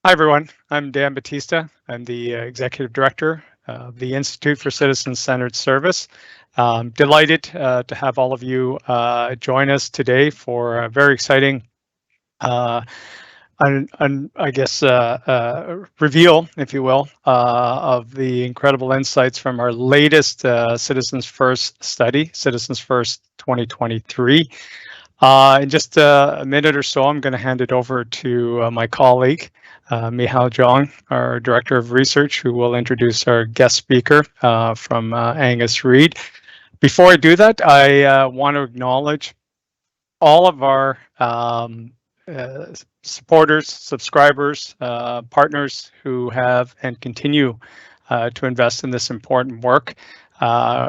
Hi, everyone. I'm Dan Batista. I'm the Executive Director of the Institute for Citizen-Centered Service. Delighted to have all of you join us today for a very exciting, I guess, reveal, if you will, of the incredible insights from our latest Citizens First study, Citizens First 2023. In just a minute or so, I'm going to hand it over to my colleague, Michal Jong, our Director of Research, who will introduce our guest speaker from Angus Reid. Before I do that, I want to acknowledge all of our supporters, subscribers, partners who have and continue to invest in this important work.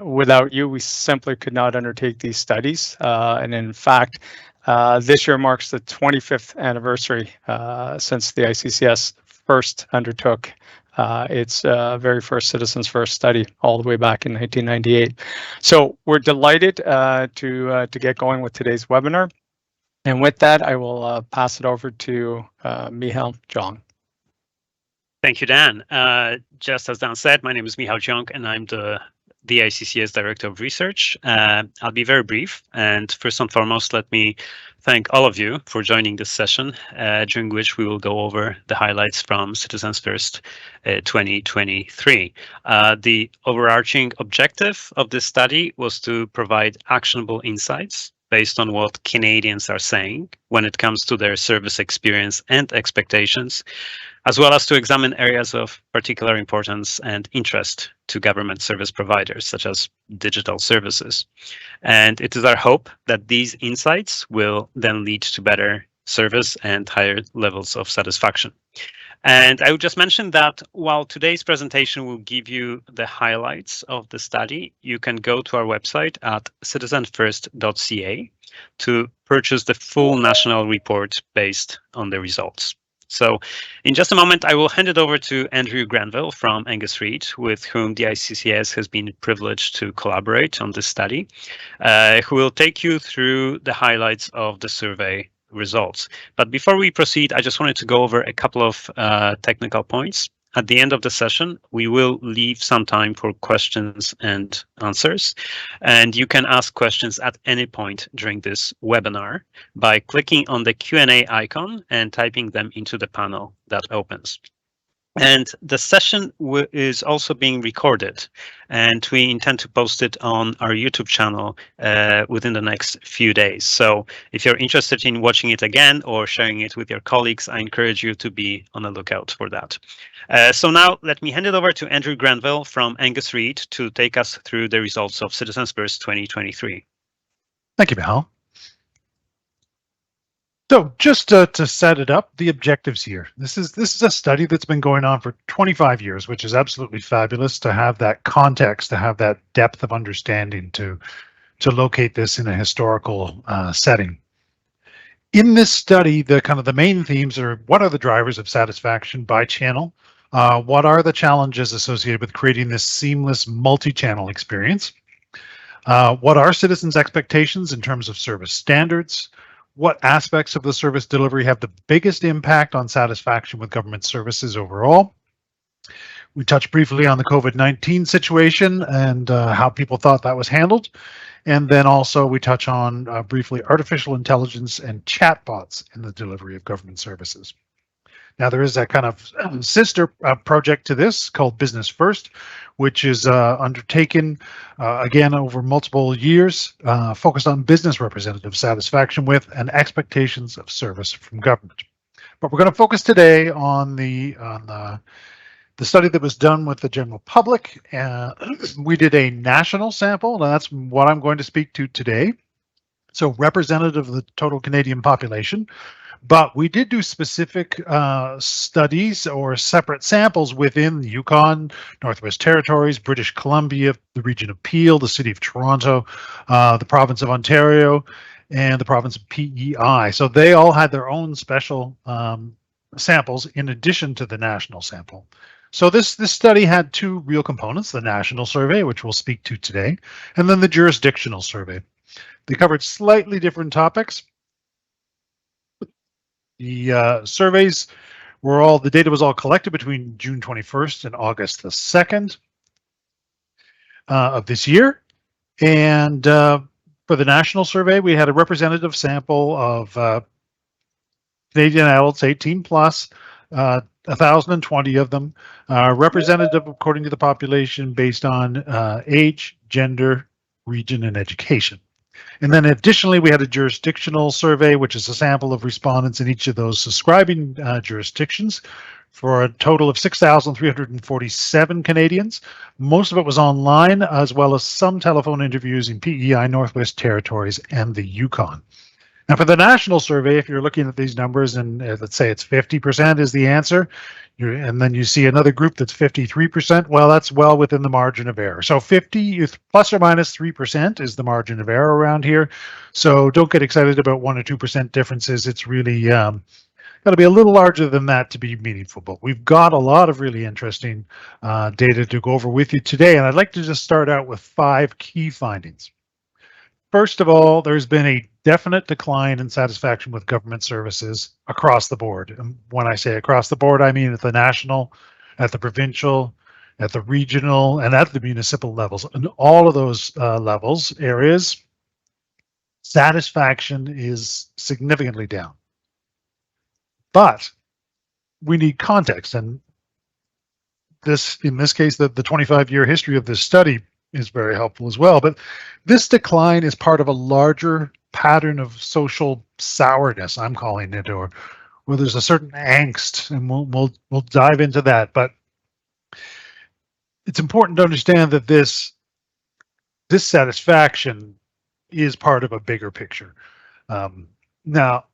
Without you, we simply could not undertake these studies. And in fact, this year marks the 25th anniversary since the ICCS first undertook its very first Citizens First study all the way back in 1998. So we're delighted to get going with today's webinar. And with that, I will pass it over to Michal Jong. Thank you, Dan. Just as Dan said, my name is Michal Jong, and I'm the ICCS Director of Research. I'll be very brief, and first and foremost, let me thank all of you for joining this session, during which we will go over the highlights from Citizens First 2023. The overarching objective of this study was to provide actionable insights based on what Canadians are saying when it comes to their service experience and expectations, as well as to examine areas of particular importance and interest to government service providers, such as digital services. And it is our hope that these insights will then lead to better service and higher levels of satisfaction. And I would just mention that while today's presentation will give you the highlights of the study, you can go to our website at citizenfirst.ca to purchase the full national report based on the results. So in just a moment, I will hand it over to Andrew Granville from Angus Reid, with whom the ICCS has been privileged to collaborate on this study, who will take you through the highlights of the survey results. But before we proceed, I just wanted to go over a couple of technical points. At the end of the session, we will leave some time for questions and answers, and you can ask questions at any point during this webinar by clicking on the Q&A icon and typing them into the panel that opens. And the session is also being recorded, and we intend to post it on our YouTube channel within the next few days. So if you're interested in watching it again or sharing it with your colleagues, I encourage you to be on the lookout for that. So now let me hand it over to Andrew Granville from Angus Reid to take us through the results of Citizens First 2023. Thank you, Michal. So just to set it up, the objectives here. This is a study that's been going on for 25 years, which is absolutely fabulous to have that context, to have that depth of understanding to locate this in a historical setting. In this study, the main themes are: what are the drivers of satisfaction by channel? What are the challenges associated with creating this seamless multi-channel experience? What are citizens' expectations in terms of service standards? What aspects of the service delivery have the biggest impact on satisfaction with government services overall? We touched briefly on the COVID-19 situation and how people thought that was handled. And then also we touch on briefly artificial intelligence and chatbots in the delivery of government services. Now, there is a kind of sister project to this called Business First, which is undertaken, again, over multiple years, focused on business representative satisfaction with and expectations of service from government. But we're going to focus today on the study that was done with the general public. We did a national sample, and that's what I'm going to speak to today. So representative of the total Canadian population. But we did do specific studies or separate samples within the Yukon, Northwest Territories, British Columbia, the region of Peel, the city of Toronto, the province of Ontario, and the province of PEI. So they all had their own special samples in addition to the national sample. So this study had two real components: the national survey, which we'll speak to today, and then the jurisdictional survey. They covered slightly different topics. The surveys The data was all collected between June 21st and August the 2nd of this year. And for the national survey, we had a representative sample of Canadian adults 18 plus, 1,020 of them, representative according to the population based on age, gender, region, and education. And then additionally, we had a jurisdictional survey, which is a sample of respondents in each of those subscribing jurisdictions for a total of 6,347 Canadians. Most of it was online, as well as some telephone interviews in PEI, Northwest Territories, and the Yukon. Now, for the national survey, if you're looking at these numbers and let's say it's 50% is the answer, and then you see another group that's 53%, well, that's well within the margin of error. So 50 plus or minus 3% is the margin of error around here. So don't get excited about 1 or 2% differences. It's really got to be a little larger than that to be meaningful. But we've got a lot of really interesting data to go over with you today. And I'd like to just start out with 5 key findings. First of all, there's been a definite decline in satisfaction with government services across the board. And when I say across the board, I mean at the national, at the provincial, at the regional, and at the municipal levels. And all of those areas, satisfaction is significantly down. But we need context. And in this case, the 25-year history of this study is very helpful as well. But this decline is part of a larger pattern of social sourness, I'm calling it, or where there's a certain angst, and we'll dive into that. But it's important to understand that this satisfaction is part of a bigger picture. Now,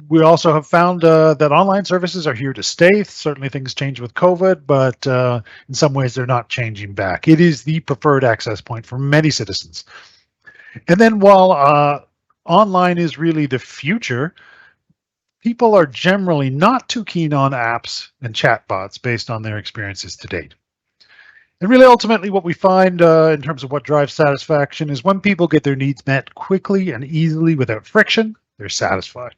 we also have found that online services are here to stay. Certainly things change with COVID, but in some ways they're not changing back. It is the preferred access point for many citizens. And then while online is really the future, people are generally not too keen on apps and chatbots based on their experiences to date. And really, ultimately, what we find in terms of what drives satisfaction is when people get their needs met quickly and easily without friction, they're satisfied.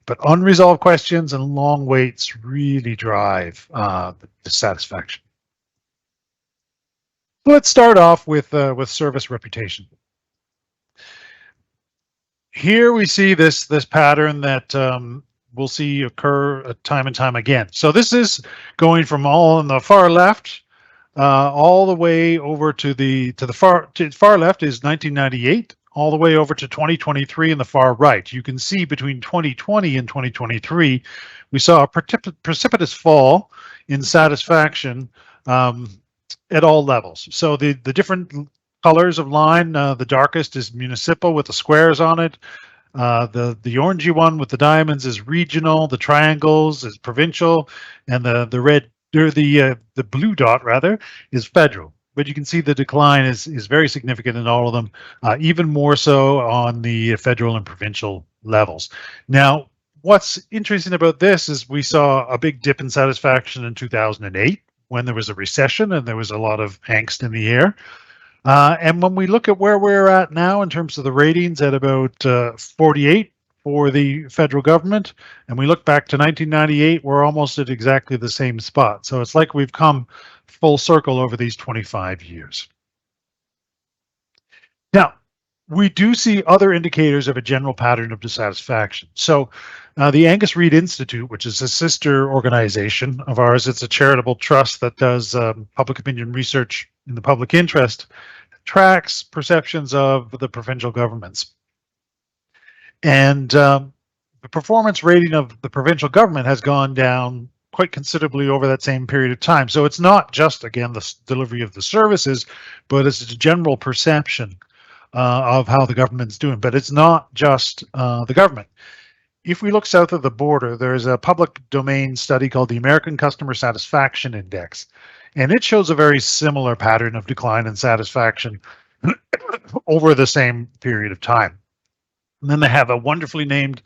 But unresolved questions and long waits really drive dissatisfaction. Let's start off with service reputation. Here we see this pattern that we'll see occur time and time again. So this is going from all on the far left all the way over to the far left is 1998. All the way over to 2023 in the far right. You can see between 2020 and 2023, we saw a precipitous fall in satisfaction at all levels. So the different colors of line, the darkest is municipal with the squares on it. The orangey one with the diamonds is regional. The triangles is provincial, and the red or the blue dot rather is federal. But you can see the decline is very significant in all of them, even more so on the federal and provincial levels. Now, what's interesting about this is we saw a big dip in satisfaction in 2008 when there was a recession and there was a lot of angst in the air. And when we look at where we're at now in terms of the ratings at about 48 for the federal government, and we look back to 1998, we're almost at exactly the same spot. So it's like we've come full circle over these 25 years. Now, we do see other indicators of a general pattern of dissatisfaction. So the Angus Reid Institute, which is a sister organization of ours, it's a charitable trust that does public opinion research in the public interest, tracks perceptions of the provincial governments. And the performance rating of the provincial government has gone down quite considerably over that same period of time. So it's not just, again, the delivery of the services, but it's a general perception of how the government's doing. But it's not just the government. If we look south of the border, there's a public domain study called the American Customer Satisfaction Index, and it shows a very similar pattern of decline in satisfaction over the same period of time. And then they have a wonderfully named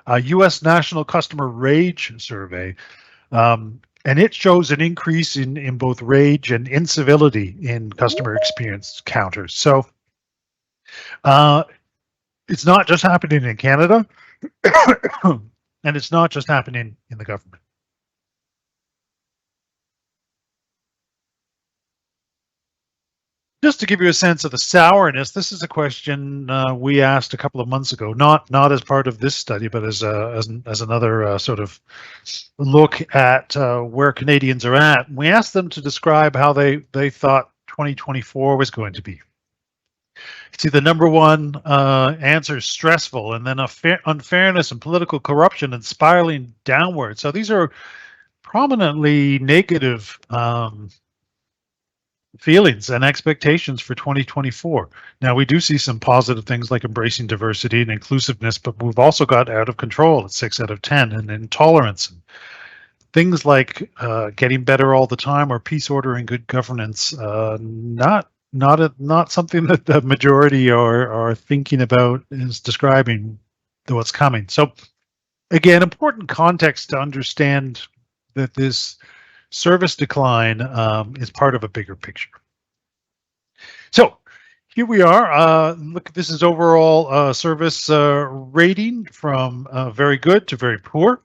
U.S. National Customer Rage Survey, and it shows an increase in both rage and incivility in customer experience counters. So it's not just happening in Canada, and it's not just happening in the government. Just to give you a sense of the sourness, this is a question we asked a couple of months ago, not as part of this study, but as another sort of look at where Canadians are at. We asked them to describe how they thought 2024 was going to be. See, the number one answer is stressful, and then unfairness and political corruption and spiraling downward. So these are prominently negative feelings and expectations for 2024. Now, we do see some positive things like embracing diversity and inclusiveness, but we've also got out of control at 6 out of 10, and intolerance and things like getting better all the time, or peace, order, and good governance. Not something that the majority are thinking about is describing what's coming. So, again, important context to understand that this service decline is part of a bigger picture. So here we are. Look, this is overall service rating from very good to very poor.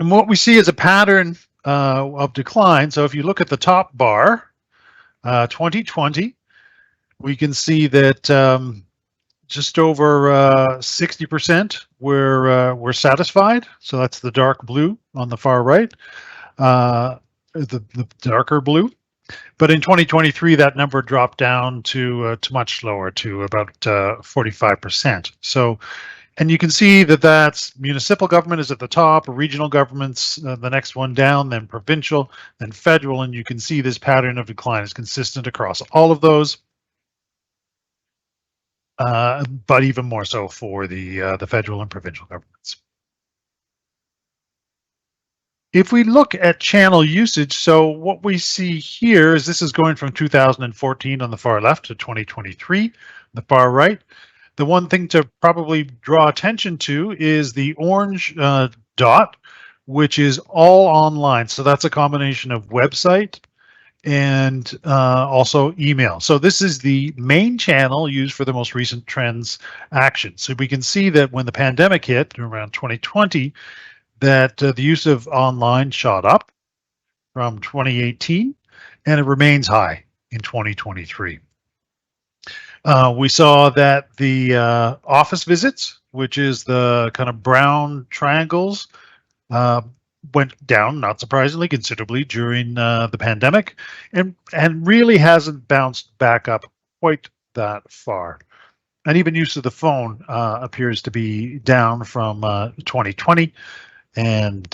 And what we see is a pattern of decline. So if you look at the top bar, 2020, we can see that just over 60% were satisfied. So that's the dark blue on the far right, the darker blue. But in 2023, that number dropped down to much lower, to about 45%. So, and you can see that that's municipal government is at the top, regional governments, the next one down, then provincial, then federal, and you can see this pattern of decline is consistent across all of those. But even more so for the federal and provincial governments. If we look at channel usage, so what we see here is this is going from 2014 on the far left to 2023 on the far right. The one thing to probably draw attention to is the orange dot, which is all online. So that's a combination of website and also email. So this is the main channel used for the most recent trends action. So we can see that when the pandemic hit around 2020, that the use of online shot up from 2018, and it remains high in 2023. We saw that the office visits, which is the kind of brown triangles, went down, not surprisingly, considerably during the pandemic, and really hasn't bounced back up quite that far. And even use of the phone appears to be down from 2020, and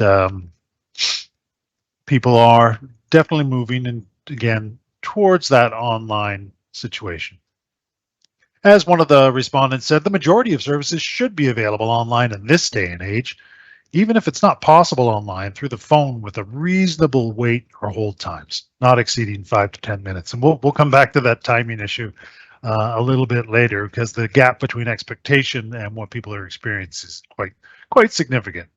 people are definitely moving, and again, towards that online situation. As one of the respondents said, the majority of services should be available online in this day and age, even if it's not possible online, through the phone with a reasonable wait or hold times, not exceeding 5 to 10 minutes. And we'll come back to that timing issue a little bit later, because the gap between expectation and what people are experiencing is quite significant.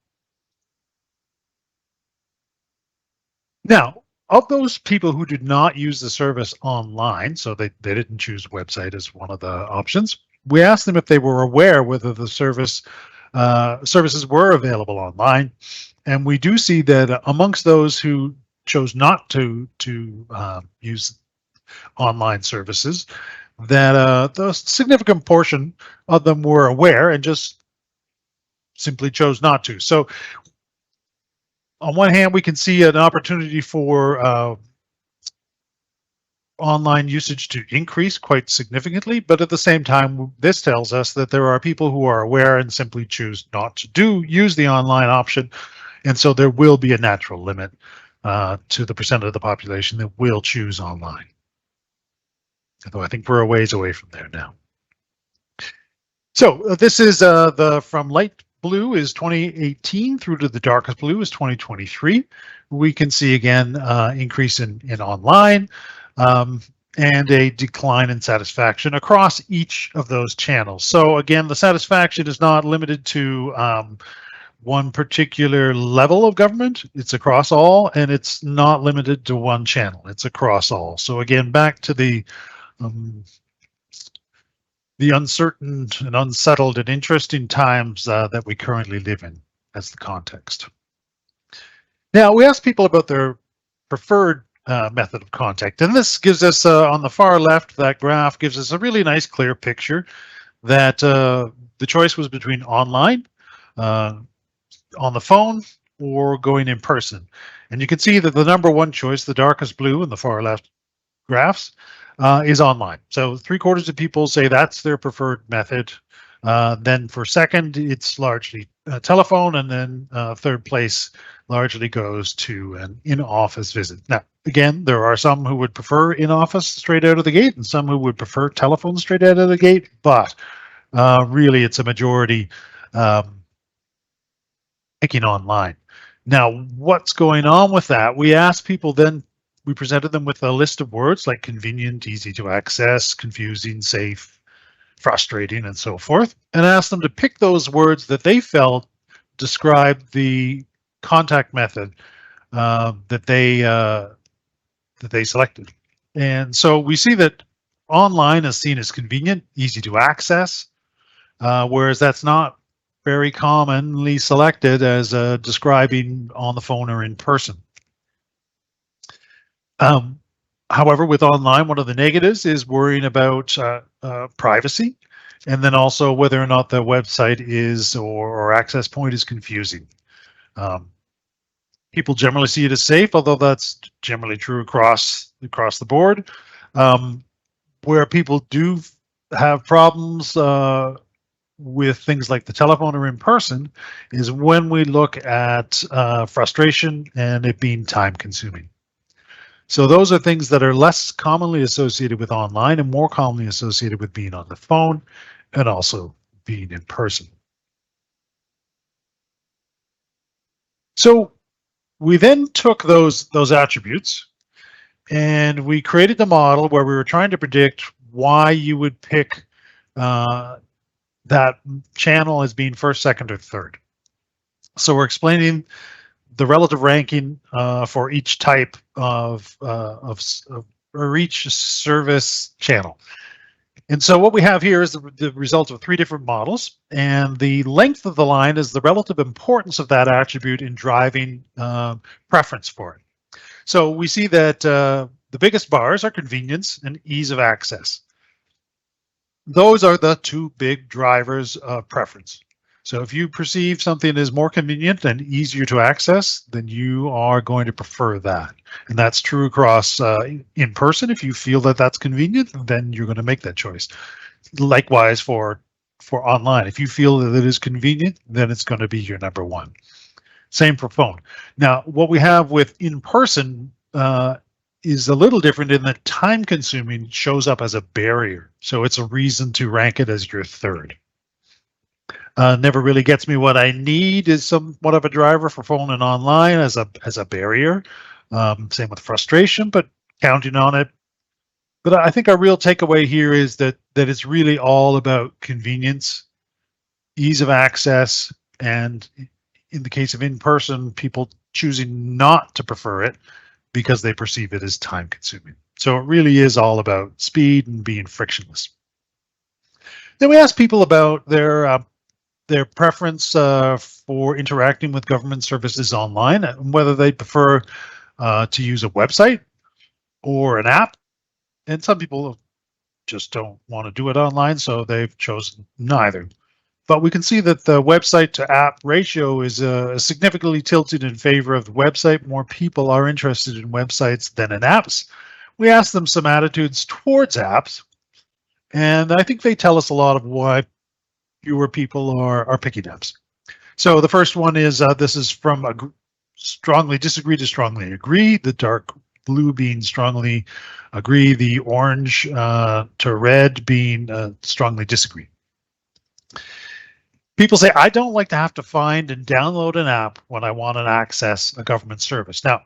Now, of those people who did not use the service online, so they didn't choose website as one of the options, we asked them if they were aware whether the services were available online. And we do see that amongst those who chose not to use online services, that the significant portion of them were aware and just simply chose not to. So on one hand, we can see an opportunity for online usage to increase quite significantly, but at the same time, this tells us that there are people who are aware and simply choose not to use the online option, and so there will be a natural limit to the percent of the population that will choose online. Although I think we're a ways away from there now. So this is from light blue is 2018 through to the darkest blue is 2023. We can see again increase in online and a decline in satisfaction across each of those channels. So again, the satisfaction is not limited to one particular level of government. It's across all, and it's not limited to one channel. It's across all. So again, back to the uncertain and unsettled and interesting times that we currently live in as the context. Now, we asked people about their preferred method of contact. And this gives us, on the far left, that graph gives us a really nice, clear picture that the choice was between online, on the phone, or going in person. And you can see that the number one choice, the darkest blue in the far left graphs, is online. So 3/4 of people say that's their preferred method. Then for second, it's largely telephone, and then third place largely goes to an in-office visit. Now, again, there are some who would prefer in-office straight out of the gate, and some who would prefer telephone straight out of the gate, but really it's a majority picking online. Now, what's going on with that? We asked people then, we presented them with a list of words like convenient, easy to access, confusing, safe, frustrating, and so forth, and asked them to pick those words that they felt describe the contact method that they selected. And so we see that online is seen as convenient, easy to access, whereas that's not very commonly selected as describing on the phone or in person. However, with online, one of the negatives is worrying about privacy, and then also whether or not the website is or access point is confusing. People generally see it as safe, although that's generally true across the board. Where people do have problems with things like the telephone or in person is when we look at frustration and it being time consuming. So those are things that are less commonly associated with online and more commonly associated with being on the phone and also being in person. So we then took those attributes and we created the model where we were trying to predict why you would pick that channel as being first, second, or third. So we're explaining the relative ranking for each type of or each service channel. And so what we have here is the result of 3 different models, and the length of the line is the relative importance of that attribute in driving preference for it. So we see that the biggest bars are convenience and ease of access. Those are the 2 big drivers of preference. So if you perceive something as more convenient and easier to access, then you are going to prefer that. And that's true across in person. If you feel that that's convenient, then you're going to make that choice. Likewise for online. If you feel that it is convenient, then it's going to be your number one. Same for phone. Now, what we have with in person is a little different in that time consuming shows up as a barrier. So it's a reason to rank it as your third. Never really gets me what I need is somewhat of a driver for phone and online as a barrier. Same with frustration, but counting on it. But I think our real takeaway here is that it's really all about convenience, ease of access, and in the case of in-person, people choosing not to prefer it because they perceive it as time consuming. So it really is all about speed and being frictionless. Then we asked people about their preference for interacting with government services online, and whether they prefer to use a website or an app. And some people just don't want to do it online, so they've chosen neither. But we can see that the website to app ratio is significantly tilted in favor of the website. More people are interested in websites than in apps. We asked them some attitudes towards apps, and I think they tell us a lot of why fewer people are picking apps. So the first one is this is from strongly disagree to strongly agree, the dark blue being strongly agree, the orange to red being strongly disagree. People say, I don't like to have to find and download an app when I want to access a government service. Now,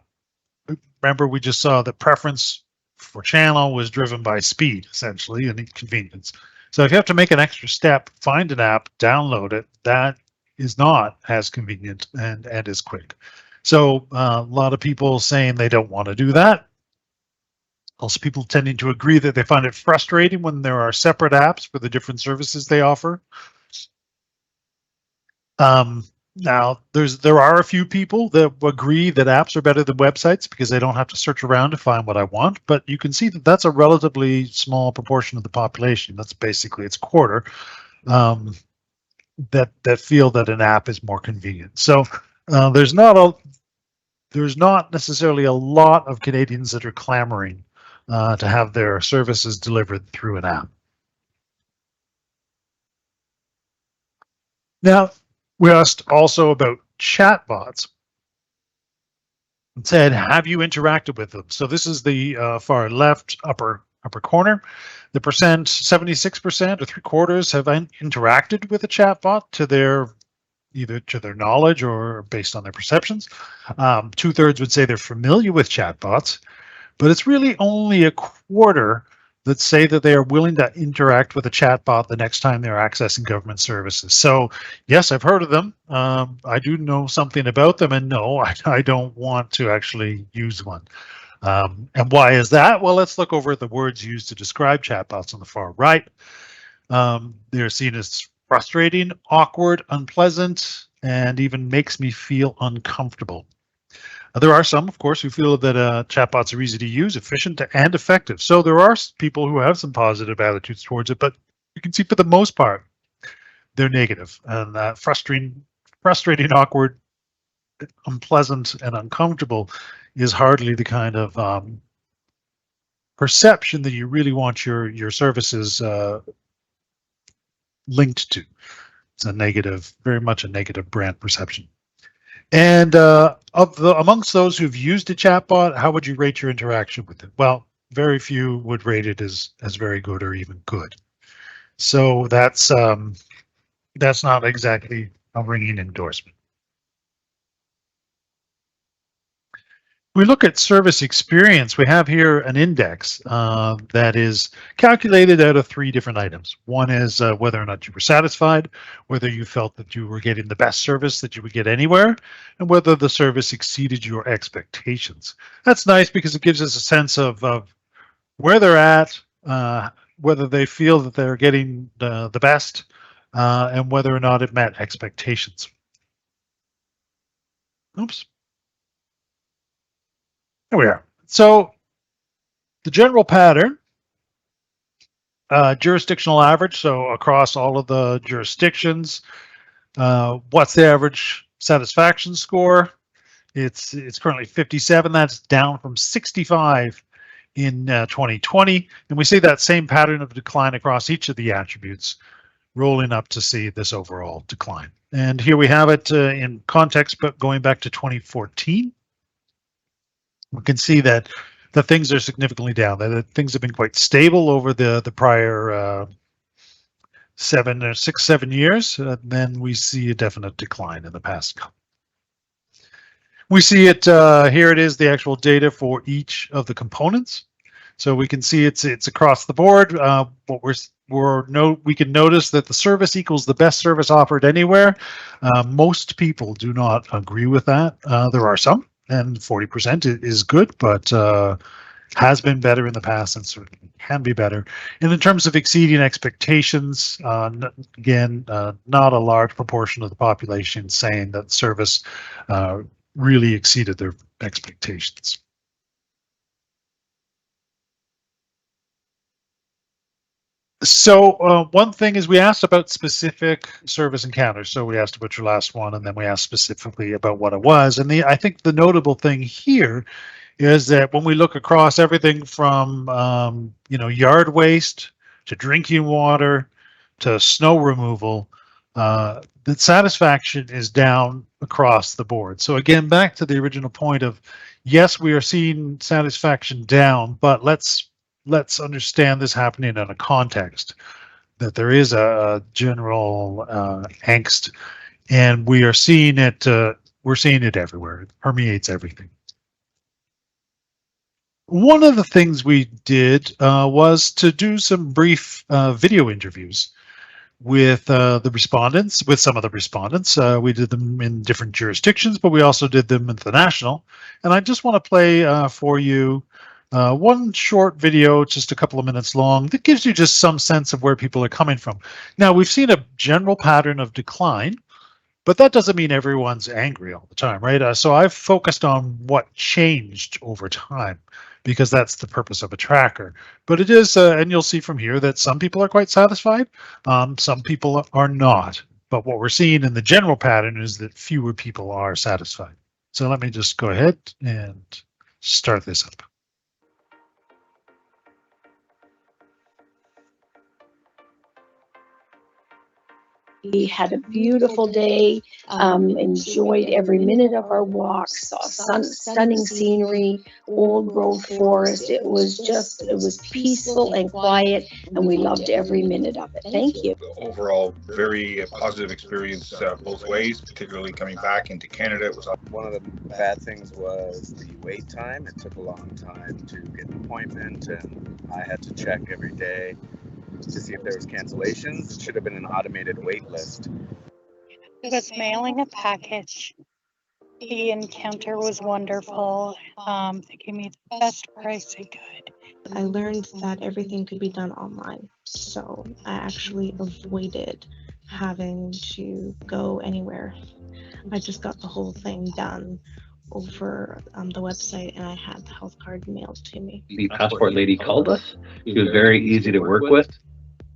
remember we just saw that preference for channel was driven by speed, essentially, and convenience. So if you have to make an extra step, find an app, download it, that is not as convenient and as quick. So a lot of people saying they don't want to do that. Also, people tending to agree that they find it frustrating when there are separate apps for the different services they offer. Now, there are a few people that agree that apps are better than websites because they don't have to search around to find what I want. But you can see that that's a relatively small proportion of the population. That's basically it's a quarter that feel that an app is more convenient. So there's not necessarily a lot of Canadians that are clamoring to have their services delivered through an app. Now, we asked also about chatbots and said, have you interacted with them? So this is the far left upper corner. The 76% or 3/4 have interacted with a chatbot either to their knowledge or based on their perceptions. 2/3 would say they're familiar with chatbots, but it's really only a quarter that say that they are willing to interact with a chatbot the next time they're accessing government services. So yes, I've heard of them. I do know something about them, and no, I don't want to actually use one. And why is that? Well, let's look over at the words used to describe chatbots on the far right. They're seen as frustrating, awkward, unpleasant, and even makes me feel uncomfortable. There are some, of course, who feel that chatbots are easy to use, efficient, and effective. So there are people who have some positive attitudes towards it, but you can see for the most part, they're negative and frustrating, awkward, unpleasant, and uncomfortable is hardly the kind of perception that you really want your services linked to. It's a negative, very much a negative brand perception. And amongst those who've used a chatbot, how would you rate your interaction with it? Well, very few would rate it as very good or even good. So that's not exactly a ringing endorsement. We look at service experience. We have here an index that is calculated out of 3 different items. One is whether or not you were satisfied, whether you felt that you were getting the best service that you would get anywhere, and whether the service exceeded your expectations. That's nice because it gives us a sense of where they're at, whether they feel that they're getting the best, and whether or not it met expectations. Oops. There we are. So the general pattern, jurisdictional average, so across all of the jurisdictions, what's the average satisfaction score? It's currently 57. That's down from 65 in 2020. And we see that same pattern of decline across each of the attributes, rolling up to see this overall decline. And here we have it in context, but going back to 2014. We can see that the things are significantly down. That things have been quite stable over the prior 7 years. Then we see a definite decline in the past couple. We see it here. It is the actual data for each of the components. So we can see it's across the board. What we can notice that the service equals the best service offered anywhere. Most people do not agree with that. There are some. And 40% is good, but has been better in the past and certainly can be better. And in terms of exceeding expectations, again, not a large proportion of the population saying that service really exceeded their expectations. So one thing is we asked about specific service encounters. So we asked about your last one, and then we asked specifically about what it was. And I think the notable thing here is that when we look across everything from yard waste to drinking water to snow removal, the satisfaction is down across the board. So again, back to the original point of, yes, we are seeing satisfaction down, but let's understand this happening in a context that there is a general angst, and we are seeing it. We're seeing it everywhere. It permeates everything. One of the things we did was to do some brief video interviews with the respondents, with some of the respondents. We did them in different jurisdictions, but we also did them international. And I just want to play for you one short video, just a couple of minutes long, that gives you just some sense of where people are coming from. Now, we've seen a general pattern of decline, But that doesn't mean everyone's angry all the time, right? So I've focused on what changed over time, because that's the purpose of a tracker. But it is, and you'll see from here that some people are quite satisfied, some people are not. But what we're seeing in the general pattern is that fewer people are satisfied. So let me just go ahead and start this up. We had a beautiful day, enjoyed every minute of our walks, saw stunning scenery, old growth forest. It was peaceful and quiet, and we loved every minute of it. Thank you. Overall, very positive experience both ways, particularly coming back into Canada. It was one of the bad things was the wait time. It took a long time to get an appointment, and I had to check every day to see if there was cancellations. It should have been an automated wait list. It was mailing a package. The encounter was wonderful. They gave me the best price they could. I learned that everything could be done online, so I actually avoided having to go anywhere. I just got the whole thing done over the website, and I had the health card mailed to me. The passport lady called us. She was very easy to work with.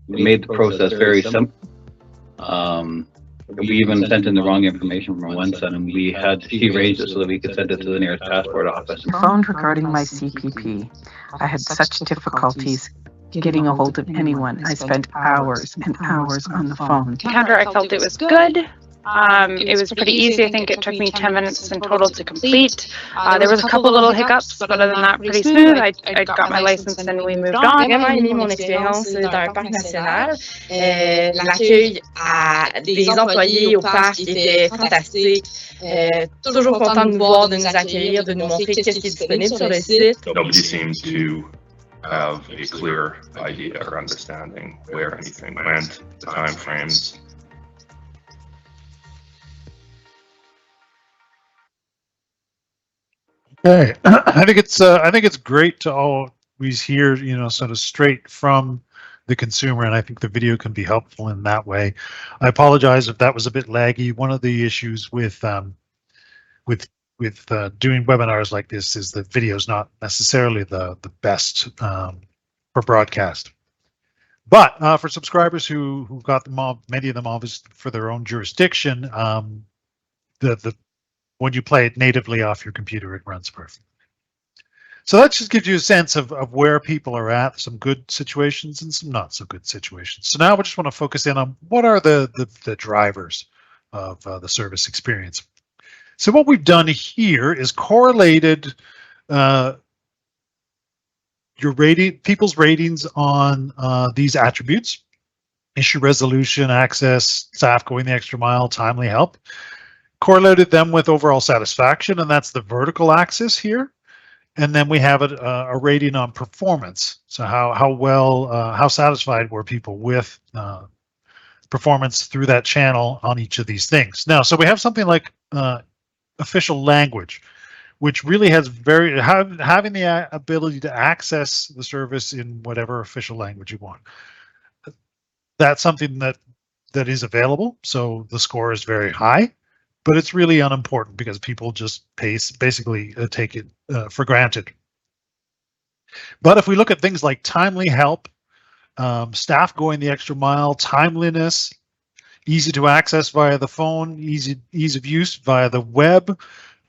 We made the process very simple. We even sent in the wrong information from one son, and she arranged it so that we could send it to the nearest passport office. I phoned regarding my CPP. I had such difficulties getting a hold of anyone. I spent hours and hours on the phone. Encounter, I felt it was good. It was pretty easy. I think it took me 10 minutes in total to complete. There was a couple little hiccups, but other than that, pretty smooth. I got my license and we moved on. J'ai vraiment aimé mon expérience dans le parc national. L'accueil des employés au parc était fantastique. Toujours content de nous voir, de nous accueillir, de nous montrer qu'est-ce qui est disponible sur le site. Nobody seemed to have a clear idea or understanding where anything went, the time frames. Okay, I think it's great to always hear, sort of straight from the consumer, and I think the video can be helpful in that way. I apologize if that was a bit laggy. One of the issues with doing webinars like this is that video is not necessarily the best for broadcast. But for subscribers who got them all, many of them obviously for their own jurisdiction, when you play it natively off your computer, it runs perfectly. So that just gives you a sense of where people are at, some good situations and some not so good situations. So now we just want to focus in on what are the drivers of the service experience. So what we've done here is correlated people's ratings on these attributes: issue resolution, access, staff going the extra mile, timely help. Correlated them with overall satisfaction, and that's the vertical axis here. And then we have a rating on performance. So how satisfied were people with performance through that channel on each of these things. Now, so we have something like official language, which really has having the ability to access the service in whatever official language you want. That's something that is available. So the score is very high. But it's really unimportant because people just basically take it for granted. But if we look at things like timely help, staff going the extra mile, timeliness, easy to access via the phone, ease of use via the web,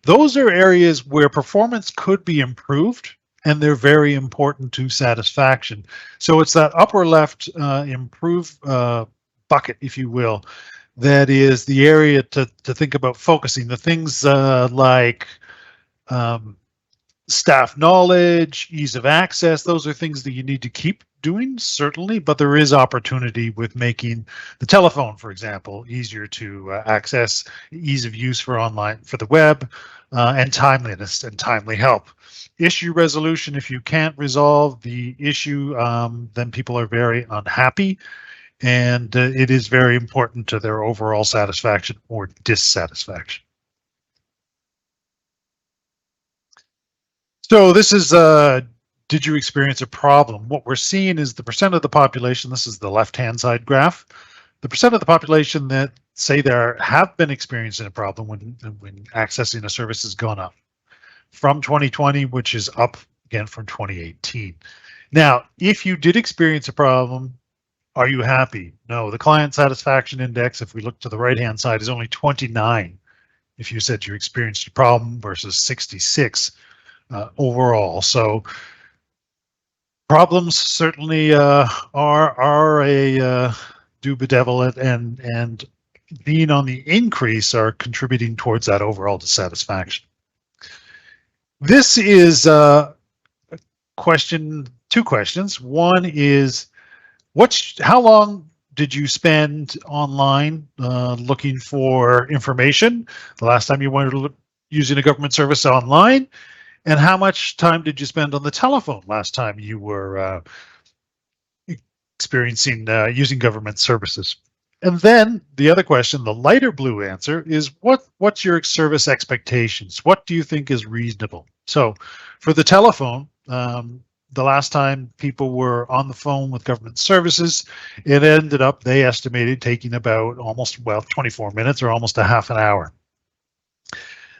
those are areas where performance could be improved, and they're very important to satisfaction. So it's that upper left improve bucket, if you will, that is the area to think about focusing. The things like staff knowledge, ease of access, those are things that you need to keep doing, certainly, but there is opportunity with making the telephone, for example, easier to access, ease of use for online, for the web, and timeliness and timely help. Issue resolution, if you can't resolve the issue, then people are very unhappy. And it is very important to their overall satisfaction or dissatisfaction. So this is, did you experience a problem? What we're seeing is the percent of the population, this is the left-hand side graph, the percent of the population that say there have been experiencing a problem when accessing a service has gone up from 2020, which is up again from 2018. Now, if you did experience a problem, are you happy? No, the client satisfaction index, if we look to the right-hand side, is only 29 if you said you experienced a problem versus 66 overall. So problems certainly are a do bedevil it, and being on the increase are contributing towards that overall dissatisfaction. This is two questions. One is, how long did you spend online looking for information the last time you were using a government service online? And how much time did you spend on the telephone last time you were experiencing using government services? And then the other question, the lighter blue answer, is what's your service expectations? What do you think is reasonable? So for the telephone, the last time people were on the phone with government services, it ended up, they estimated, taking about 24 minutes or almost a half an hour.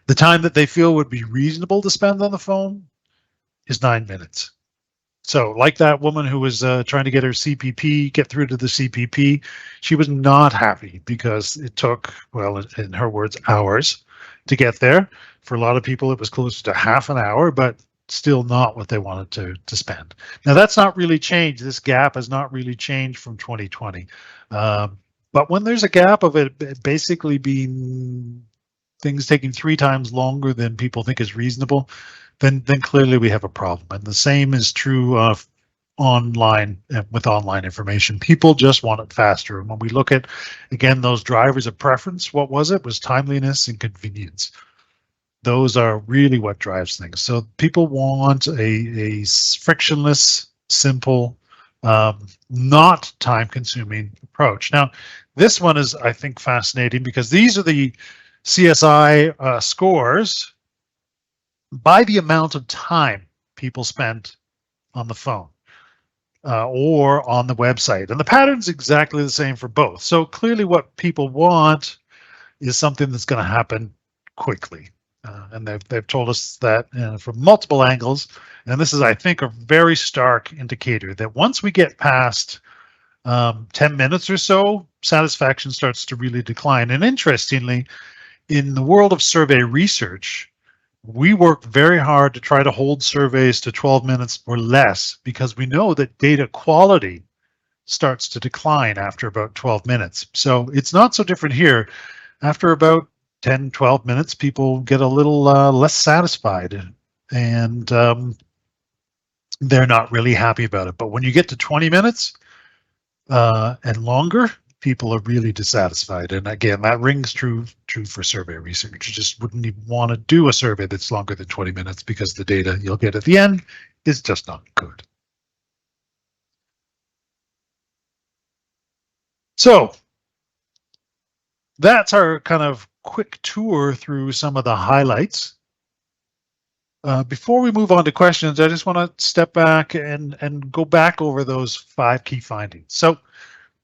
The time that they feel would be reasonable to spend on the phone is 9 minutes. So like that woman who was trying to get her CPP, get through to the CPP, she was not happy because it took, well, in her words, hours to get there. For a lot of people, it was closer to half an hour, but still not what they wanted to spend. Now, that's not really changed. This gap has not really changed from 2020. But when there's a gap of it basically being things taking 3 times longer than people think is reasonable, then clearly we have a problem. And the same is true of online, with online information. People just want it faster. And when we look at, again, those drivers of preference, what was it? Was timeliness and convenience. Those are really what drives things. So people want a frictionless, simple, not time-consuming approach. Now, this one is, I think, fascinating because these are the CSI scores by the amount of time people spent on the phone or on the website. And the pattern's exactly the same for both. So clearly what people want is something that's going to happen quickly. And they've told us that from multiple angles. And this is, I think, a very stark indicator that once we get past 10 minutes or so, satisfaction starts to really decline. And interestingly, in the world of survey research, we work very hard to try to hold surveys to 12 minutes or less because we know that data quality starts to decline after about 12 minutes. So it's not so different here. After about 10, 12 minutes, people get a little less satisfied and they're not really happy about it. But when you get to 20 minutes and longer, people are really dissatisfied. And again, that rings true for survey research. You just wouldn't even want to do a survey that's longer than 20 minutes because the data you'll get at the end is just not good. So that's our kind of quick tour through some of the highlights. Before we move on to questions, I just want to step back and go back over those 5 key findings. So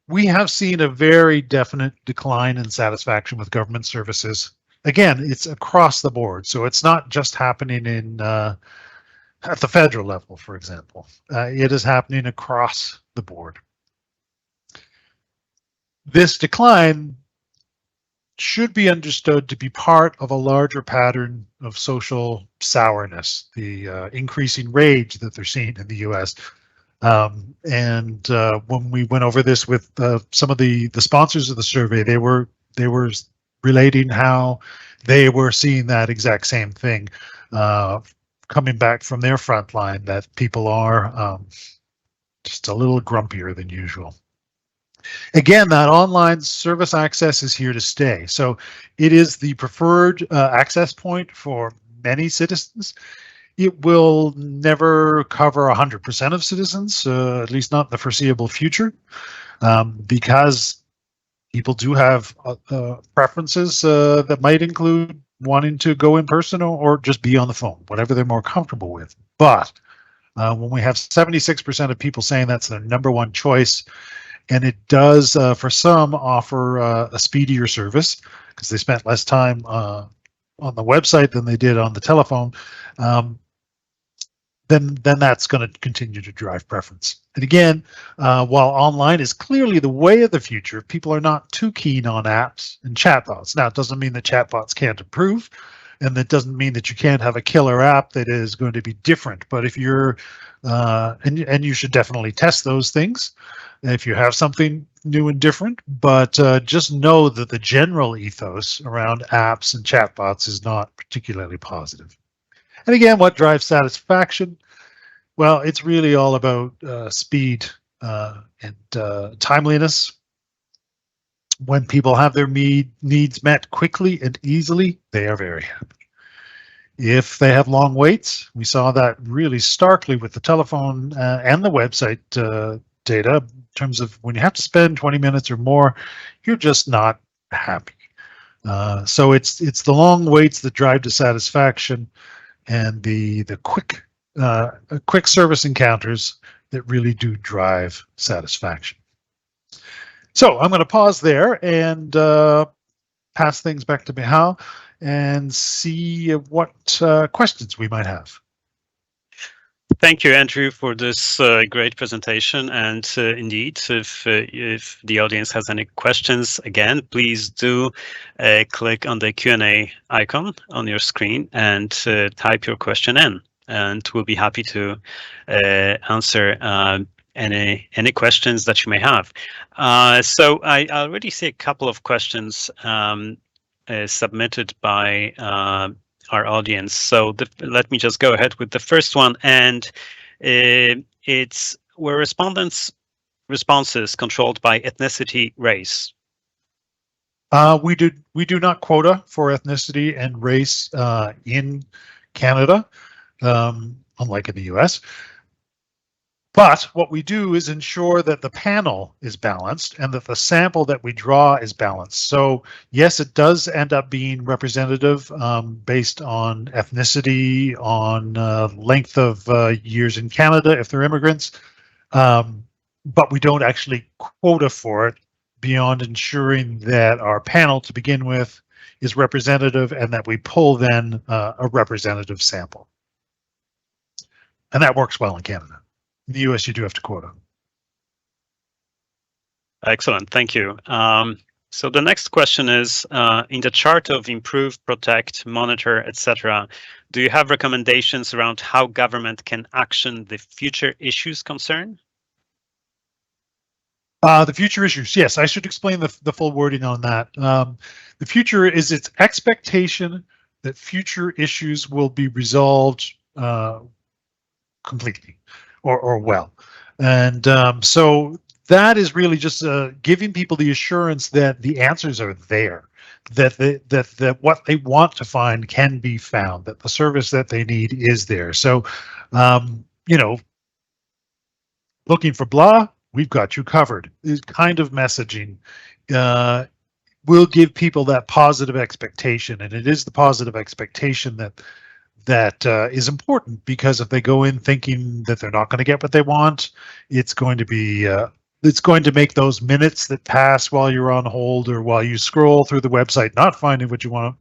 we have seen a very definite decline in satisfaction with government services. Again, it's across the board. So it's not just happening in at the federal level, for example. It is happening across the board. This decline should be understood to be part of a larger pattern of social sourness, the increasing rage that they're seeing in the US. And when we went over this with some of the sponsors of the survey, they were relating how they were seeing that exact same thing coming back from their front line, that people are just a little grumpier than usual. Again, that online service access is here to stay. So it is the preferred access point for many citizens. It will never cover 100% of citizens, at least not in the foreseeable future, because people do have preferences that might include wanting to go in person or just be on the phone, whatever they're more comfortable with. But when we have 76% of people saying that's their #1 choice, and it does, for some, offer a speedier service because they spent less time on the website than they did on the telephone. Then that's going to continue to drive preference. And again, while online is clearly the way of the future, people are not too keen on apps and chatbots. Now, it doesn't mean that chatbots can't improve, and that doesn't mean that you can't have a killer app that is going to be different. But if you're, and you should definitely test those things if you have something new and different, but just know that the general ethos around apps and chatbots is not particularly positive. And again, what drives satisfaction? Well, it's really all about speed and timeliness. When people have their needs met quickly and easily, they are very happy. If they have long waits, we saw that really starkly with the telephone and the website data in terms of when you have to spend 20 minutes or more, you're just not happy. So it's the long waits that drive to satisfaction, and the quick service encounters that really do drive satisfaction. So I'm going to pause there and pass things back to Michal and see what questions we might have. Thank you, Andrew, for this great presentation. And indeed, if the audience has any questions, again, please do click on the Q&A icon on your screen and type your question in. And we'll be happy to answer any questions that you may have. So I already see a couple of questions submitted by our audience. So let me just go ahead with the first one, and it's were respondents' responses controlled by ethnicity, race? We do not quota for ethnicity and race in Canada, unlike in the US. But what we do is ensure that the panel is balanced and that the sample that we draw is balanced. So yes, it does end up being representative based on ethnicity, on length of years in Canada if they're immigrants, but we don't actually quota for it beyond ensuring that our panel to begin with is representative and that we pull then a representative sample. And that works well in Canada. In the US, you do have to quota. Excellent, thank you. So the next question is, in the chart of improve, protect, monitor, etc., do you have recommendations around how government can action the future issues concern? The future issues, yes, I should explain the full wording on that. The future is its expectation that future issues will be resolved completely. Or well, and so that is really just giving people the assurance that the answers are there, that what they want to find can be found, that the service that they need is there. So, you know, looking for blah, we've got you covered. Is kind of messaging will give people that positive expectation, and it is the positive expectation that is important, because if they go in thinking that they're not going to get what they want, it's going to be it's going to make those minutes that pass while you're on hold or while you scroll through the website not finding what you want,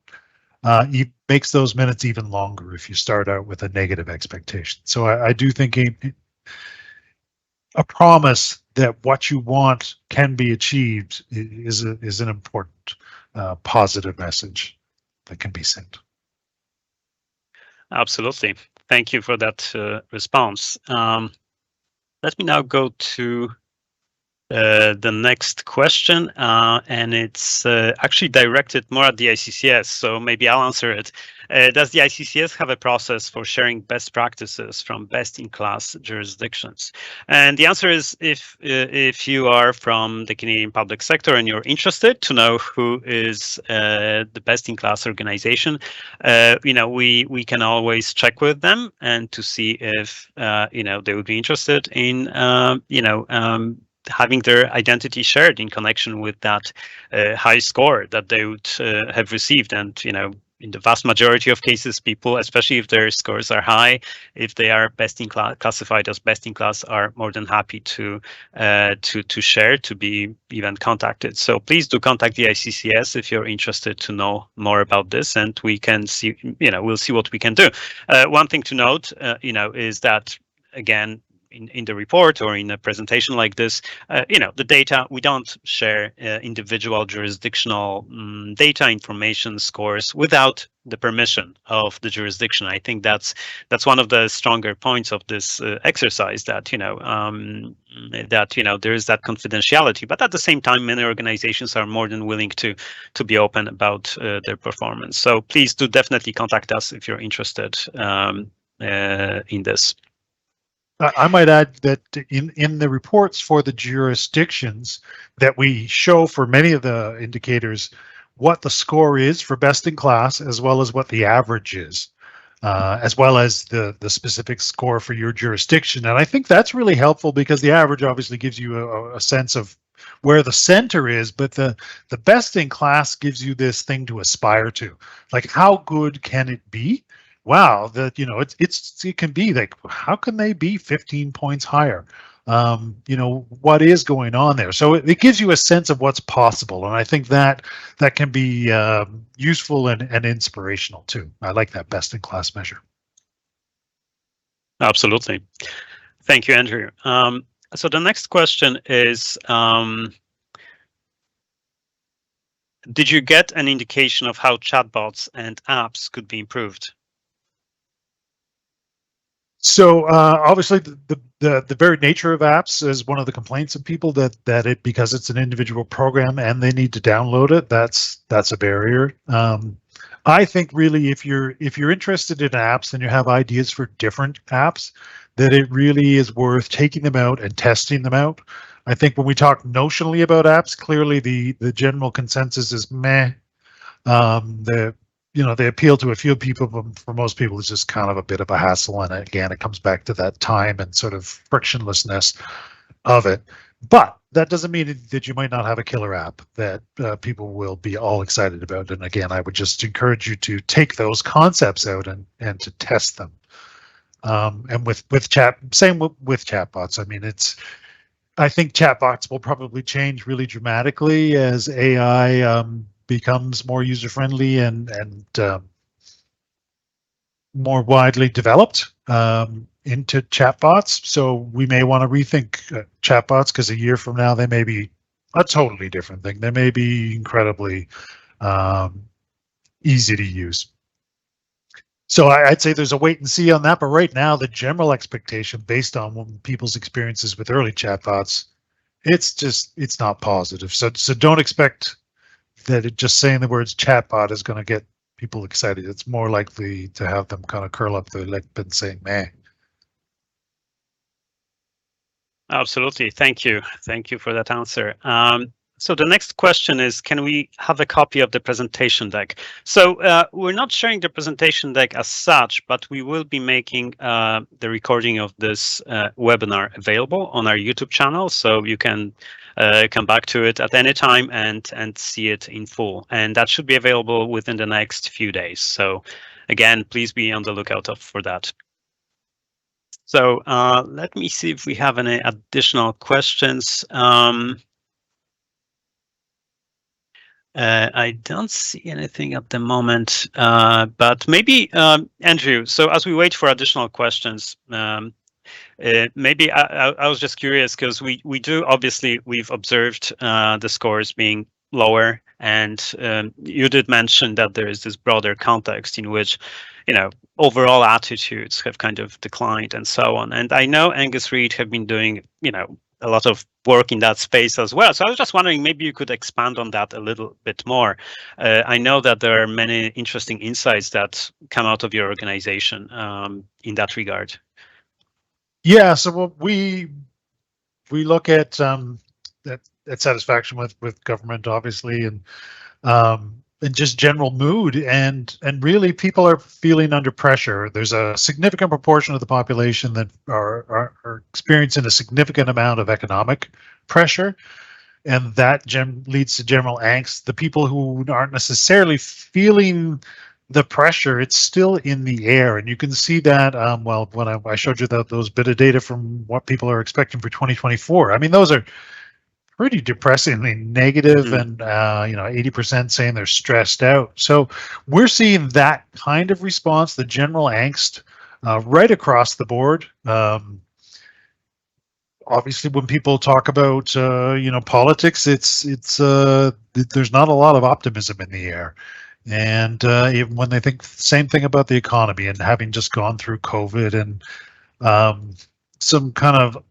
it makes those minutes even longer if you start out with a negative expectation. So I do think a promise that what you want can be achieved is an important positive message that can be sent. Absolutely. Thank you for that response. Let me now go to the next question, and it's actually directed more at the ICCS, so maybe I'll answer it. Does the ICCS have a process for sharing best practices from best-in-class jurisdictions? And the answer is, if you are from the Canadian public sector and you're interested to know who is the best-in-class organization, you know, we can always check with them and to see if you know, they would be interested in you know, having their identity shared in connection with that high score that they would have received, and you know, in the vast majority of cases, people, especially if their scores are high, if they are best in class, classified as best in class, are more than happy to share, to be even contacted. So please do contact the ICCS if you're interested to know more about this, and we can see, we'll see what we can do. One thing to note, is that, again, in the report or in a presentation like this, the data, we don't share individual jurisdictional data, information, scores without the permission of the jurisdiction. I think that's one of the stronger points of this exercise, that there is that confidentiality, but at the same time, many organizations are more than willing to be open about their performance. So please do definitely contact us if you're interested in this. I might add that in the reports for the jurisdictions, that we show for many of the indicators what the score is for best in class, as well as what the average is, as well as the specific score for your jurisdiction. And I think that's really helpful, because the average obviously gives you a sense of where the center is, but the best in class gives you this thing to aspire to. Like, how good can it be? Wow, that it can be like, how can they be 15 points higher? What is going on there? So it gives you a sense of what's possible, and I think that can be useful and inspirational too. I like that best in class measure. Absolutely, thank you, Andrew. So the next question is, did you get an indication of how chatbots and apps could be improved? So obviously, the very nature of apps is one of the complaints of people, that it, because it's an individual program and they need to download it, that's a barrier. I think really, if you're interested in apps and you have ideas for different apps, that it really is worth taking them out and testing them out. I think when we talk notionally about apps, clearly the general consensus is meh. They appeal to a few people, but for most people, it's just kind of a bit of a hassle. And again, it comes back to that time and sort of frictionlessness of it. But that doesn't mean that you might not have a killer app that people will be all excited about. And again, I would just encourage you to take those concepts out and to test them. And with chatbots. I mean, I think chatbots will probably change really dramatically as AI becomes more user-friendly and more widely developed into chatbots. So we may want to rethink chatbots, because a year from now they may be a totally different thing. They may be incredibly easy to use. So I'd say there's a wait and see on that. But right now, the general expectation, based on people's experiences with early chatbots, it's not positive. So don't expect that just saying the words chatbot is going to get people excited. It's more likely to have them kind of curl up their lip and saying, meh. Absolutely. Thank you. Thank you for that answer. So the next question is, can we have a copy of the presentation deck? So we're not sharing the presentation deck as such, but we will be making the recording of this webinar available on our YouTube channel. So you can come back to it at any time and see it in full. And that should be available within the next few days. So again, please be on the lookout for that. So let me see if we have any additional questions. I don't see anything at the moment, but maybe, Andrew, so as we wait for additional questions, maybe I was just curious, because we do, obviously, we've observed the scores being lower, and you did mention that there is this broader context in which, overall attitudes have kind of declined and so on. And I know Angus Reid have been doing, a lot of work in that space as well. So I was just wondering, maybe you could expand on that a little bit more. I know that there are many interesting insights that come out of your organization in that regard. Yeah, so we look at satisfaction with government, obviously, and just general mood, and really people are feeling under pressure. There's a significant proportion of the population that are experiencing a significant amount of economic pressure, and that leads to general angst. The people who aren't necessarily feeling the pressure, it's still in the air, and you can see that. Well, when I showed you those bit of data from what people are expecting for 2024, I mean, those are pretty depressingly negative, and 80% saying they're stressed out. So we're seeing that kind of response, the general angst, right across the board. Obviously, when people talk about politics, it's there's not a lot of optimism in the air, and even when they think same thing about the economy and having just gone through COVID and some kind of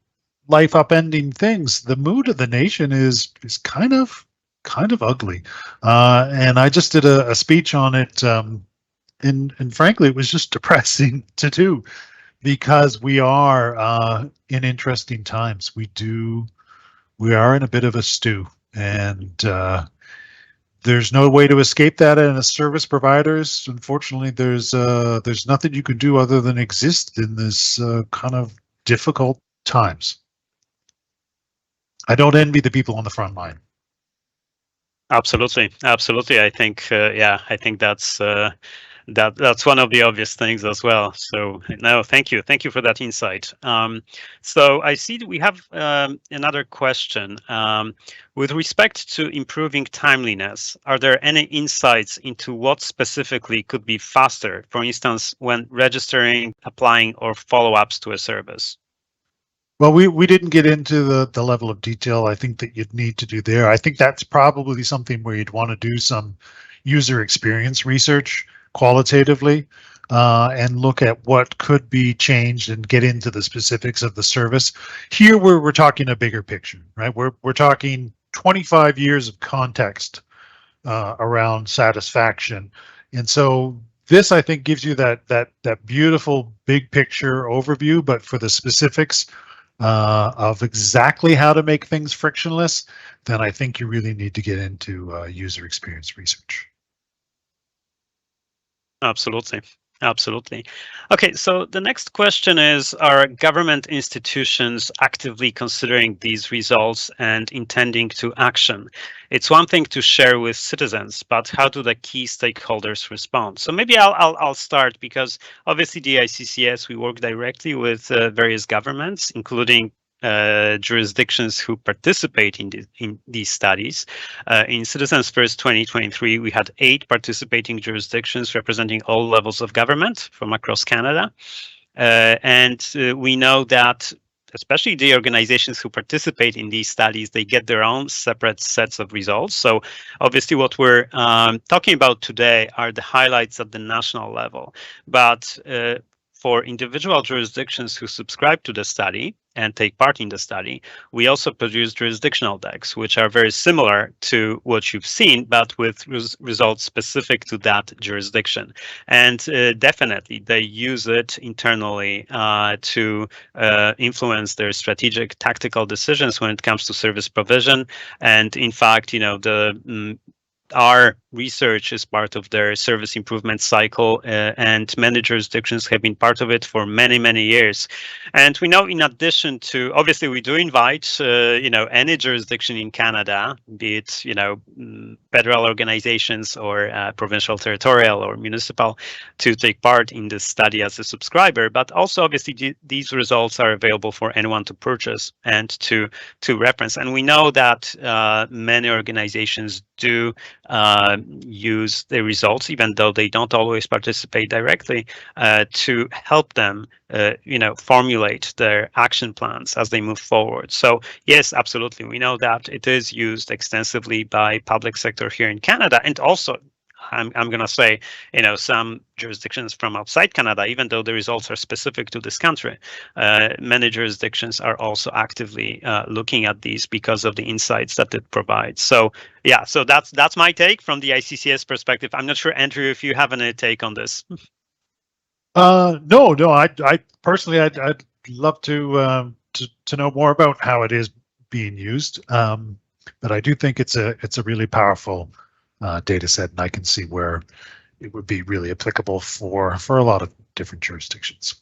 life upending things, the mood of the nation is kind of ugly. And I just did a speech on it, and frankly, it was just depressing to do, because we are in interesting times. We are in a bit of a stew, and there's no way to escape that. And as service providers, unfortunately, there's nothing you can do other than exist in this kind of difficult times. I don't envy the people on the front line. Absolutely. I think, I think that's one of the obvious things as well. So no, thank you for that insight. So I see that we have another question. With respect to improving timeliness, are there any insights into what specifically could be faster, for instance, when registering, applying, or follow-ups to a service? Well, we didn't get into the level of detail I think that you'd need to do there. I think that's probably something where you'd want to do some user experience research qualitatively, and look at what could be changed and get into the specifics of the service. Here we're talking a bigger picture, right? We're talking 25 years of context around satisfaction. And so this, I think, gives you that beautiful big picture overview, but for the specifics of exactly how to make things frictionless, then I think you really need to get into user experience research. Absolutely. Okay, so the next question is, are government institutions actively considering these results and intending to action? It's one thing to share with citizens, but how do the key stakeholders respond? So maybe I'll start, because obviously the ICCS, we work directly with various governments, including jurisdictions who participate in these studies. In Citizens First 2023, we had 8 participating jurisdictions representing all levels of government from across Canada. And we know that especially the organizations who participate in these studies, they get their own separate sets of results. So obviously what we're talking about today are the highlights at the national level. But for individual jurisdictions who subscribe to the study and take part in the study, we also produce jurisdictional decks, which are very similar to what you've seen, but with results specific to that jurisdiction. And definitely they use it internally to influence their strategic tactical decisions when it comes to service provision. And in fact, our research is part of their service improvement cycle, and many jurisdictions have been part of it for many, many years. And we know, in addition to, obviously, we do invite, any jurisdiction in Canada, be it, federal organizations or provincial, territorial, or municipal, to take part in this study as a subscriber. But also, obviously, these results are available for anyone to purchase and to reference. And we know that many organizations do use the results, even though they don't always participate directly, to help them, formulate their action plans as they move forward. So yes, absolutely, we know that it is used extensively by public sector here in Canada, and also I'm going to say, some jurisdictions from outside Canada, even though the results are specific to this country, many jurisdictions are also actively looking at these because of the insights that it provides. So yeah, so that's my take from the ICCS perspective. I'm not sure, Andrew, if you have any take on this. No. I personally, I'd love to know more about how it is being used. But I do think it's a really powerful data set, and I can see where it would be really applicable for a lot of different jurisdictions.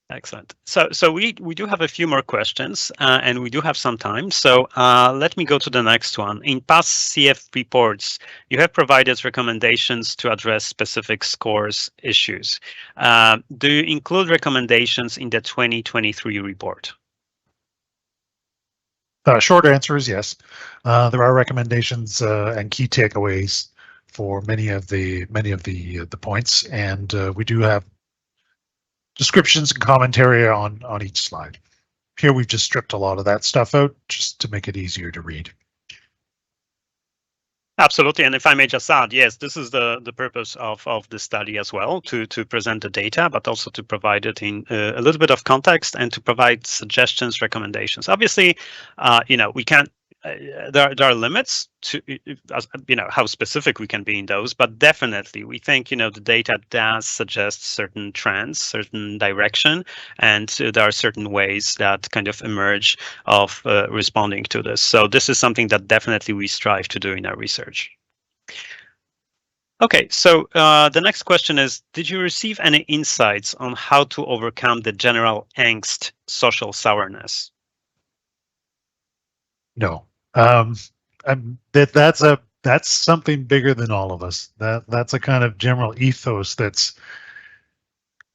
Excellent. So we do have a few more questions, and we do have some time. So let me go to the next one. In past CF reports, you have provided recommendations to address specific scores issues. Do you include recommendations in the 2023 report? Short answer is yes. There are recommendations and key takeaways for many of the points, and we do have descriptions and commentary on each slide. Here we've just stripped a lot of that stuff out just to make it easier to read. Absolutely, and if I may just add, yes, this is the purpose of the study as well, to present the data, but also to provide it in a little bit of context and to provide suggestions, recommendations. Obviously, we can't. There are limits to how specific we can be in those, but definitely we think the data does suggest certain trends, certain direction, and there are certain ways that kind of emerge of responding to this. So this is something that definitely we strive to do in our research. Okay, so the next question is, did you receive any insights on how to overcome the general angst, social sourness? No. That's something bigger than all of us. That's a kind of general ethos that's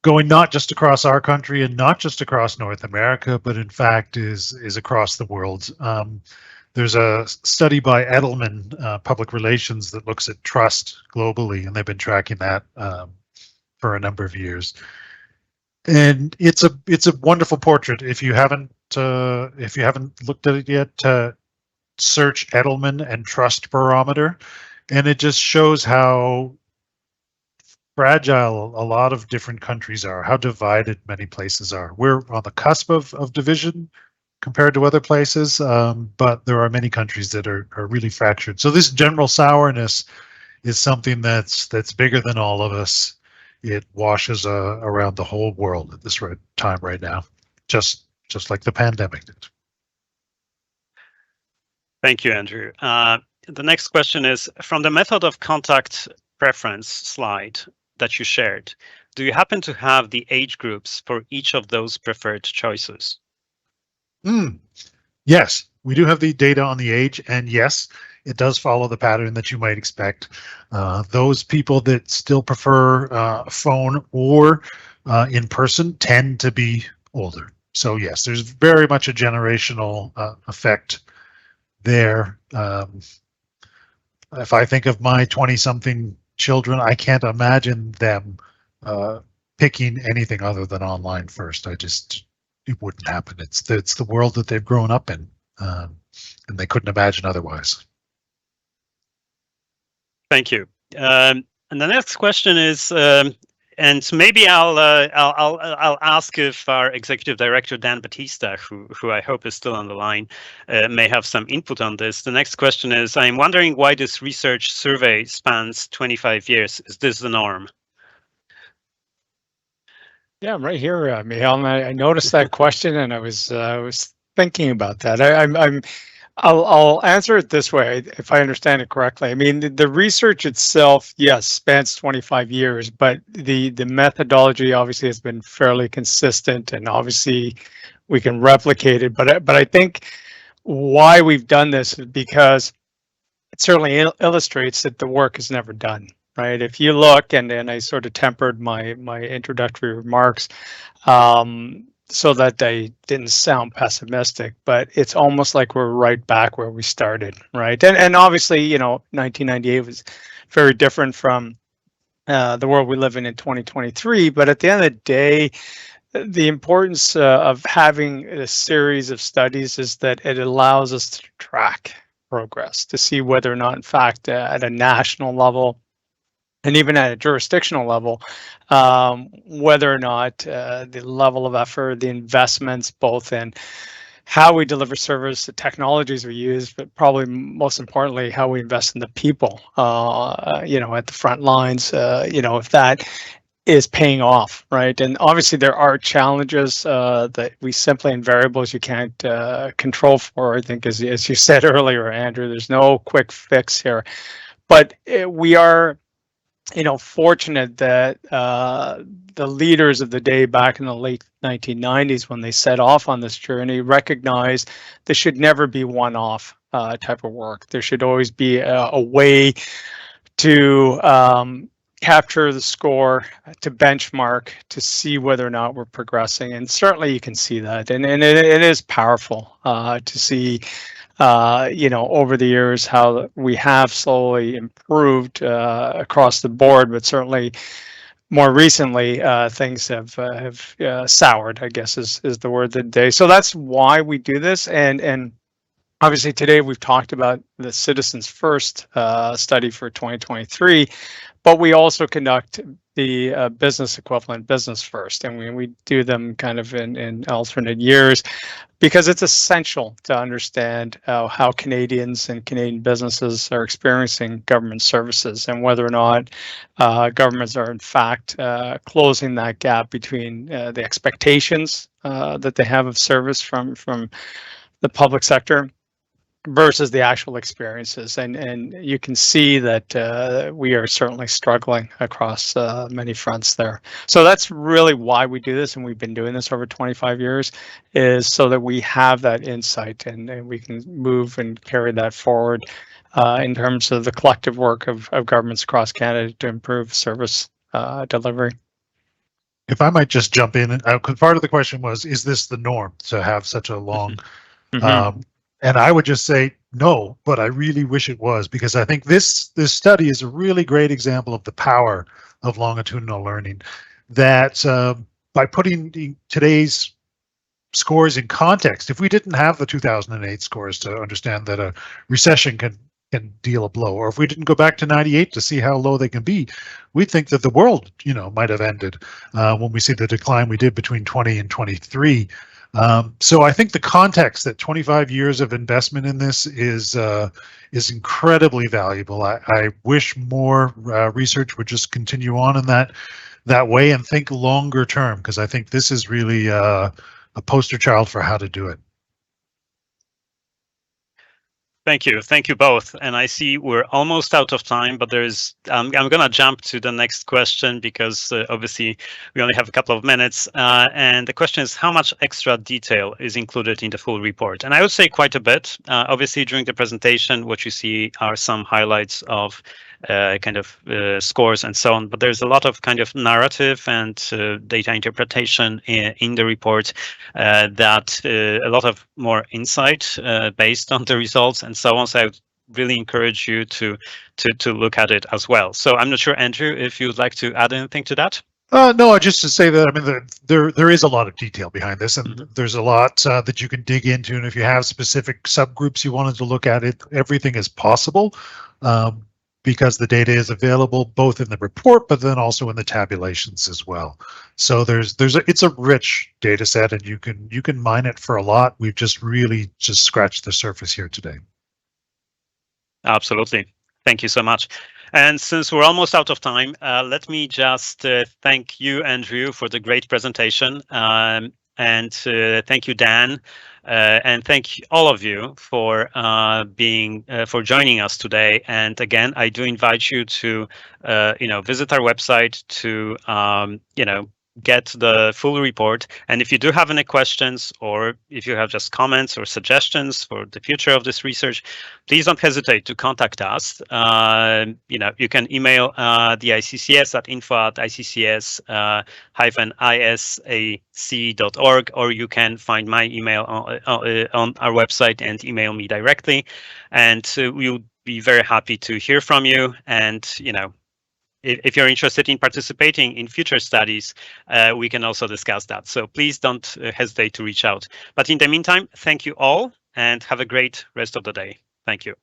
going not just across our country and not just across North America, but in fact is across the world. There's a study by Edelman Public Relations that looks at trust globally, and they've been tracking that for a number of years. And it's a wonderful portrait. If you haven't looked at it yet, search Edelman and Trust Barometer, and it just shows how fragile a lot of different countries are, how divided many places are. We're on the cusp of division compared to other places, but there are many countries that are really fractured. So this general sourness is something that's bigger than all of us. It washes around the whole world at this time right now, just like the pandemic did. Thank you, Andrew. The next question is, from the method of contact preference slide that you shared, do you happen to have the age groups for each of those preferred choices? Yes, we do have the data on the age, and yes, it does follow the pattern that you might expect. Those people that still prefer phone or in person tend to be older. So yes, there's very much a generational effect there. If I think of my 20-something children, I can't imagine them picking anything other than online first. It wouldn't happen. It's the world that they've grown up in, and they couldn't imagine otherwise. Thank you. And the next question is, and maybe I'll ask if our executive director Dan Batista, who I hope is still on the line, may have some input on this. The next question is, I'm wondering why this research survey spans 25 years. Is this the norm? Yeah, I'm right here, Michal, and I noticed that question, and I was thinking about that. I'll answer it this way, if I understand it correctly. I mean, the research itself, yes, spans 25 years, but the methodology obviously has been fairly consistent, and obviously we can replicate it. But I think why we've done this is because it certainly illustrates that the work is never done. Right. If you look, and I sort of tempered my introductory remarks so that they didn't sound pessimistic, but it's almost like we're right back where we started. Right. And obviously, 1998 was very different from the world we live in 2023. But at the end of the day, the importance of having a series of studies is that it allows us to track progress, to see whether or not, in fact, at a national level, and even at a jurisdictional level, whether or not the level of effort, the investments, both in how we deliver service, the technologies we use, but probably most importantly, how we invest in the people, at the front lines, if that is paying off, right? And obviously there are challenges that we simply, and variables you can't control for. I think, as you said earlier, Andrew, there's no quick fix here, but we are fortunate that the leaders of the day back in the late 1990s, when they set off on this journey, recognized this should never be one-off type of work. There should always be a way to capture the score, to benchmark, to see whether or not we're progressing. And certainly you can see that. And it is powerful to see, over the years how we have slowly improved across the board, but certainly more recently things have soured, I guess is the word of the day. So that's why we do this. And obviously today we've talked about the Citizens First study for 2023, but we also conduct the business equivalent, Business First, and we do them kind of in alternate years, because it's essential to understand how Canadians and Canadian businesses are experiencing government services, and whether or not governments are in fact closing that gap between the expectations that they have of service from the public sector versus the actual experiences. And you can see that we are certainly struggling across many fronts there. So that's really why we do this, and we've been doing this over 25 years, is so that we have that insight and we can move and carry that forward in terms of the collective work of governments across Canada to improve service delivery. If I might just jump in, because part of the question was, is this the norm to have such a long and I would just say no, but I really wish it was, because I think this study is a really great example of the power of longitudinal learning, that by putting today's scores in context, if we didn't have the 2008 scores to understand that a recession can deal a blow, or if we didn't go back to 98 to see how low they can be, we'd think that the world, might have ended when we see the decline we did between 20 and 23. So I think the context that 25 years of investment in this is incredibly valuable. I wish more research would just continue on in that way and think longer term, because I think this is really a poster child for how to do it. Thank you both. And I see we're almost out of time, but I'm going to jump to the next question, because obviously we only have a couple of minutes. And the question is, how much extra detail is included in the full report? And I would say quite a bit. Obviously, during the presentation, what you see are some highlights of scores and so on, but there's a lot of kind of narrative and data interpretation in the report, that a lot of more insight based on the results and so on. So I would really encourage you to look at it as well. So I'm not sure, Andrew, if you would like to add anything to that. No, just to say that, there is a lot of detail behind this, and there's a lot that you can dig into. And if you have specific subgroups you wanted to look at, everything is possible. Because the data is available both in the report, but then also in the tabulations as well. So it's a rich data set, and you can mine it for a lot. We've just really scratched the surface here today. Absolutely. Thank you so much. And since we're almost out of time, let me just thank you, Andrew, for the great presentation. And thank you, Dan. And thank all of you for joining us today. And again, I do invite you to visit our website to get the full report. And if you do have any questions, or if you have just comments or suggestions for the future of this research, please don't hesitate to contact us. You can email the ICCS at info@iccs-isac.org, or you can find my email on our website and email me directly. And we'll be very happy to hear from you. And, if you're interested in participating in future studies, we can also discuss that. So please don't hesitate to reach out. But in the meantime, thank you all, and have a great rest of the day. Thank you.